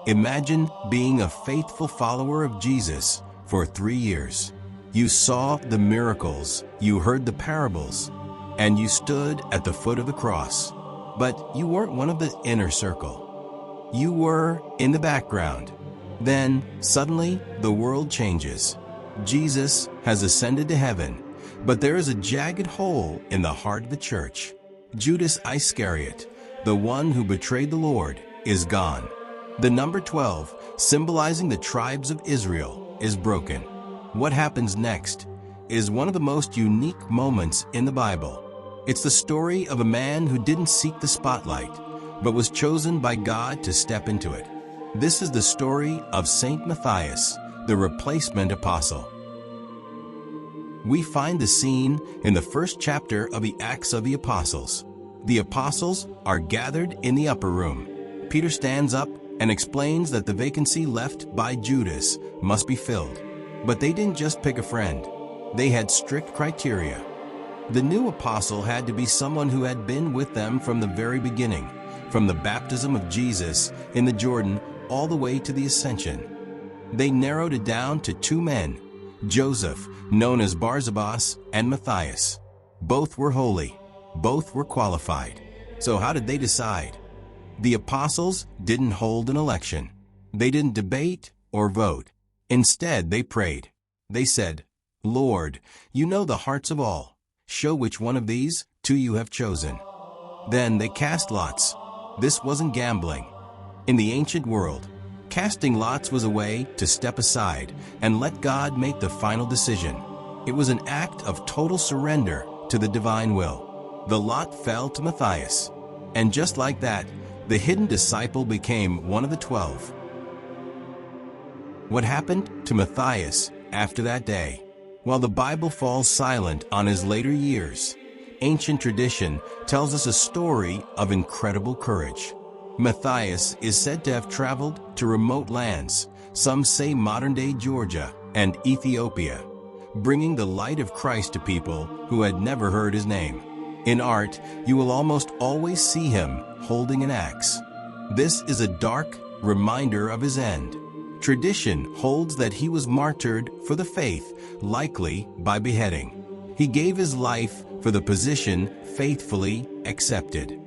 Imagine being a faithful follower of Jesus for 3 years. You saw the miracles, you heard the parables, and you stood at the foot of the cross. But you weren't one of the inner circle. You were in the background. Then, suddenly, the world changes. Jesus has ascended to heaven, but there is a jagged hole in the heart of the church. Judas Iscariot, the one who betrayed the Lord, is gone. The number 12, symbolizing the tribes of Israel, is broken. What happens next is one of the most unique moments in the Bible. It's the story of a man who didn't seek the spotlight, but was chosen by God to step into it. This is the story of Saint Matthias, the replacement apostle. We find the scene in the first chapter of the Acts of the Apostles. The apostles are gathered in the upper room. Peter stands up and explains that the vacancy left by Judas must be filled. But they didn't just pick a friend. They had strict criteria. The new apostle had to be someone who had been with them from the very beginning, from the baptism of Jesus in the Jordan all the way to the ascension. They narrowed it down to 2 men, Joseph, known as Barsabas, and Matthias. Both were holy. Both were qualified. So how did they decide? The apostles didn't hold an election. They didn't debate or vote. Instead, they prayed. They said, "Lord, you know the hearts of all. Show which one of these 2 you have chosen." Then they cast lots. This wasn't gambling. In the ancient world, casting lots was a way to step aside and let God make the final decision. It was an act of total surrender to the divine will. The lot fell to Matthias. And just like that, the hidden disciple became one of the 12. What happened to Matthias after that day? While the Bible falls silent on his later years, ancient tradition tells us a story of incredible courage. Matthias is said to have traveled to remote lands, some say modern-day Georgia and Ethiopia, bringing the light of Christ to people who had never heard his name. In art, you will almost always see him holding an axe. This is a dark reminder of his end. Tradition holds that he was martyred for the faith, likely by beheading. He gave his life for the position faithfully accepted.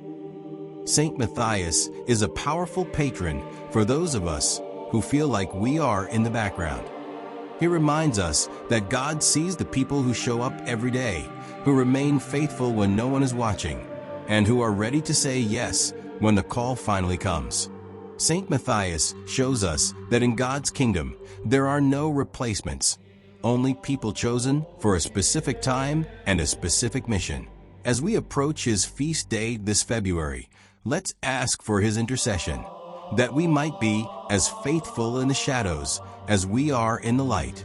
Saint Matthias is a powerful patron for those of us who feel like we are in the background. He reminds us that God sees the people who show up every day, who remain faithful when no one is watching, and who are ready to say yes when the call finally comes. Saint Matthias shows us that in God's kingdom, there are no replacements, only people chosen for a specific time and a specific mission. As we approach his feast day this February, let's ask for his intercession, that we might be as faithful in the shadows as we are in the light.